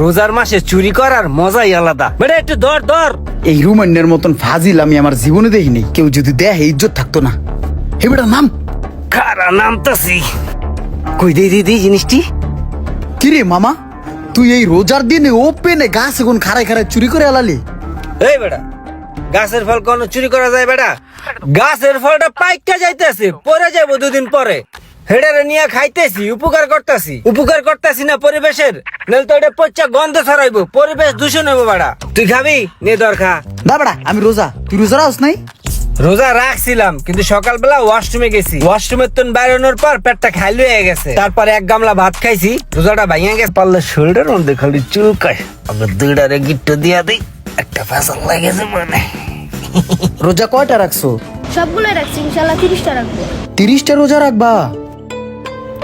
রোজার মাসে চুরি করার মজাই আলাদা। বেটা একটু ধর ধর। এই রুমান্নের মতন ফাজিল আমি আমার জীবনে দেখিনি। কেউ যদি দেখে ইজ্জত থাকতো না। হে বেটা নাম। খারা নামতাছি। কই দে জিনিসটি। কিরে মামা, তুই এই রোজার দিনে ওপেনে গাছ এখন খাড়ায় খাড়ায় চুরি করে আলালি? এই বেটা, গাছের ফল কোন চুরি করা যায় বেটা? গাছের ফলটা পাইকা যাইতেছে, পরে যাবো দুদিন পরে। হেডারে নিয়ে খাইতেছি, উপকার করতেছি না পরিবেশের। নাহলে তো এটা পচা গন্ধ ছড়াইবো, পরিবেশ দূষণ হইবো বেটা। তুই খাবি? নে দর খা। না বেটা, আমি রোজা। তুই রোজা রাখস নাই? রোজা রাখছিলাম, কিন্তু সকালবেলা ওয়াশরুমে গেছি। ওয়াশরুমের তো বাইরানোর পর পেটটা খালি হয়ে গেছে। তারপরে এক গামলা ভাত খাইছি, রোজাটা ভাঙিয়ে গেছে। পারলে শরীরের মধ্যে খালি চুলকায়। আমরা দুইটারে গিট্টু দিয়া দিই, একটা ফসল লাগেছে মানে। রোজা কয়টা রাখছো? সবগুলো রাখছি, ইনশাল্লাহ 30টা রাখবো। 30টা রোজা রাখবা?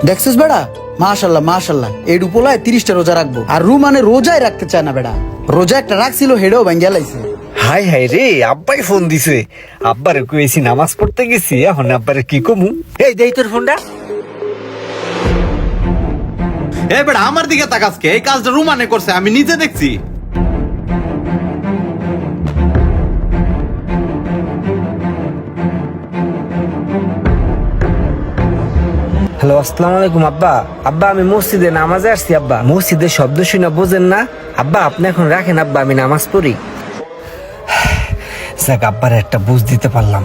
দেখছিস বেড়া, মাশাল্লাহ মাশাল্লাহ, এই ডুপোলায় 30টা রোজা রাখবো। আর রুমানে রোজাই রাখতে চায় না বেড়া। রোজা একটা রাখছিল, হেডেও ভাঙ্গিয়া লাইছে। হাই হাই রে, আব্বাই ফোন দিছে। আব্বারে কইছি নামাজ পড়তে গেছি, এখন আব্বারে কি কমু। এই দেই তোর ফোনটা। এ বেটা, আমার দিকে তাকাস কে? এই কাজটা রুমানে করছে, আমি নিজে দেখছি। হ্যালো, আসসালামু আলাইকুম আব্বা। আব্বা আমি মসজিদে নামাজে আসছি আব্বা। মসজিদের শব্দ শুনে বোঝেন না আব্বা? আপনি এখন রাখেন আব্বা, আমি নামাজ পড়ি। যাক, আব্বারে একটা বুঝ দিতে পারলাম।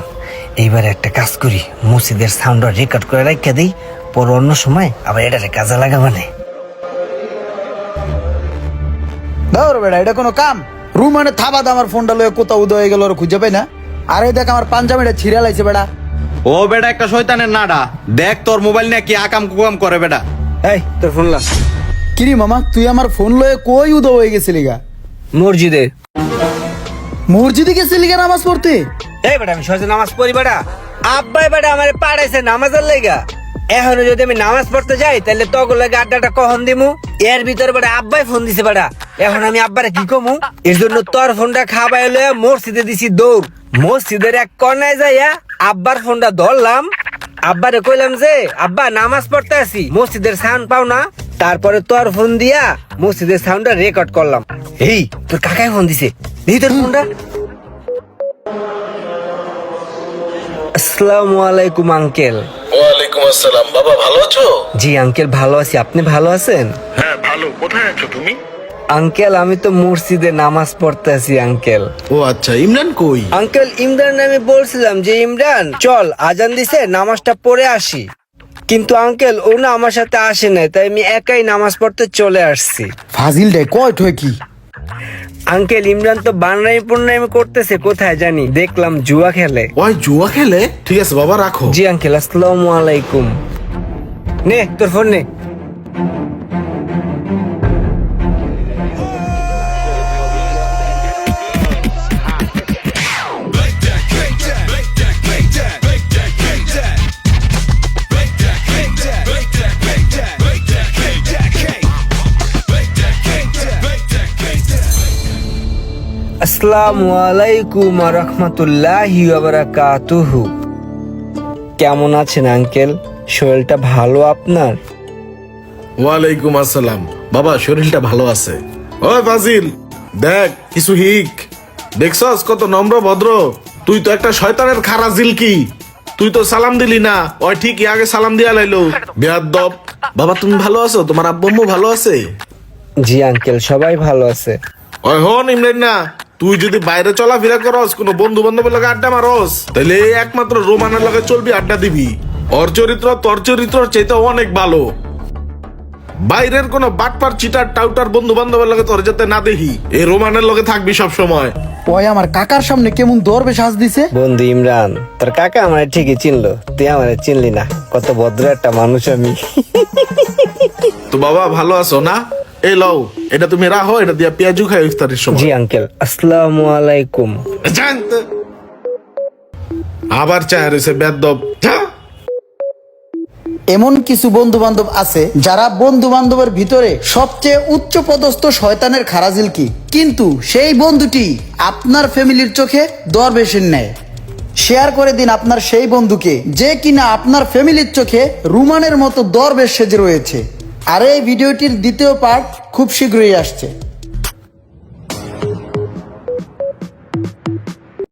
এইবারে একটা কাজ করি, মসজিদের সাউন্ডটা রেকর্ড করে রাখা দিই, পরে অন্য সময় আবার এটারে কাজে লাগাবানে। ধর বেড়া, এটা কোনো কাম? রুমানে থাবা দা, আমার ফোনটা লয়ে কোথাও উদয় হয়ে গেল, ওরা খুঁজে পাই না। আরে দেখ, আমার পাঞ্জাবিটা ছিঁড়ে লাইছে বেড়া। ও বেটা, একটা শয়তানের নাডা। দেখ তোর মোবাইল নিয়ে কি আকাম কুকাম করে বেটা। এই তোর ফোন লা। কিরে মামা, তুই আমার ফোন লয়ে কই উদয় হয়ে গেছিলি গা? মসজিদে। মসজিদে গেছিলি গা নামাজ পড়তে? এই বেটা, আমি সহজে নামাজ পড়ি বেটা। আব্বাই বেটা আমার পাড়াইছে নামাজের লেগা। এখনো যদি আমি নামাজ পড়তে যাই, তাহলে তখন লাগে আড্ডাটা কখন দিমু? এর ভিতরে বেটা আব্বাই ফোন দিছে বেটা। এখন আমি আব্বারে কি কমু? এর জন্য তোর ফোনটা খাবাই লয়ে মসজিদে দিছি দৌড়। মসজিদের এক কর্নায় যাইয়া আব্বার ফোনটা ধরলাম। আব্বারে কইলাম যে আব্বা নামাজ পড়তে আসি, মসজিদের সাউন্ড পাও না? তারপরে তোর ফোন দিয়া মসজিদের সাউন্ডটা রেকর্ড করলাম। এই তোর কাকাই ফোন দিছে, এই তোর ফোনটা। আসসালামু আলাইকুম আঙ্কেল। ওয়ালাইকুম আসসালাম। বাবা ভালো আছো? জি আঙ্কেল, ভালো আছি। আপনি ভালো আছেন? হ্যাঁ ভালো। কোথায় আছো তুমি? আঙ্কেল আমি তো মসজিদে নামাজ পড়তে আছি আঙ্কেল। ও আচ্ছা, ইমরান কই? আঙ্কেল ইমরান আমি বলছিলাম যে ইমরান চল, আজান দিছে, নামাজটা পড়ে আসি। কিন্তু আঙ্কেল ও না আমার সাথে আসে নাই, তাই আমি একাই নামাজ পড়তে চলে আসছি। ফাজিল ডে কয় ঠয় কি? আঙ্কেল ইমরান তো বানরামি পুনরামি করতেছে, কোথায় জানি দেখলাম জুয়া খেলে। ওই জুয়া খেলে? ঠিক আছে বাবা, রাখো। জি আঙ্কেল, আসসালামু আলাইকুম। নে তোর ফোন নে। আসসালামু আলাইকুম ওয়া রাহমাতুল্লাহি ওয়া বারাকাতুহু। কেমন আছেন আঙ্কেল? শরীরটা ভালো আপনার? ওয়ালাইকুম আসসালাম। বাবা শরীরটা ভালো আছে। ওই ফাজিল, দেখ কিছু হিক। দেখছস কত নম্র ভদ্র? তুই তো একটা শয়তানের খারা জিলকি। তুই তো সালাম দিলি না। ওই ঠিকই আগে সালাম দিয়া লাইলো, বেয়াদব। বাবা তুমি ভালো আছো? তোমার আব্বু আম্মু ভালো আছে? জি আঙ্কেল, সবাই ভালো আছে। ওই হন ইমরান না, তুই যদি বাইরে চলাফেরা করস, কোনো বন্ধু বান্ধবের লগে আড্ডা মারস, তাহলে এই একমাত্র রোমানের লগে চলবি, আড্ডা দিবি। ওর চরিত্র তোর চরিত্র চাইতে অনেক ভালো। বাইরের কোন বাটপার চিটার টাউটার বন্ধু বান্ধবের লগে তোর যাতে না দেখি, এই রোমানের লগে থাকবি সব সময়। ওই আমার কাকার সামনে কেমন দরবে সাজ দিছে। বন্ধু ইমরান, তোর কাকা আমার ঠিকই চিনলো, তুই আমার চিনলি না। কত ভদ্র একটা মানুষ আমি। তো বাবা ভালো আছো না? এই লও, এটা তুমি রাখো, এটা দিয়া পেঁয়াজু খাই ইফতারের সময়। জি আঙ্কেল, আসসালামু আলাইকুম। জানতে আবার চায় রয়েছে বেদব। এমন কিছু বন্ধু বান্ধব আছে যারা বন্ধু বান্ধবের ভিতরে সবচেয়ে উচ্চ পদস্থ শয়তানের খারাজিল কি, কিন্তু সেই বন্ধুটি আপনার ফ্যামিলির চোখে দরবেশের ন্যায়। শেয়ার করে দিন আপনার সেই বন্ধুকে যে কিনা আপনার ফ্যামিলির চোখে রুমানের মতো দরবেশ সেজে রয়েছে। আর এই ভিডিওটির দ্বিতীয় পার্ট খুব শীঘ্রই আসছে।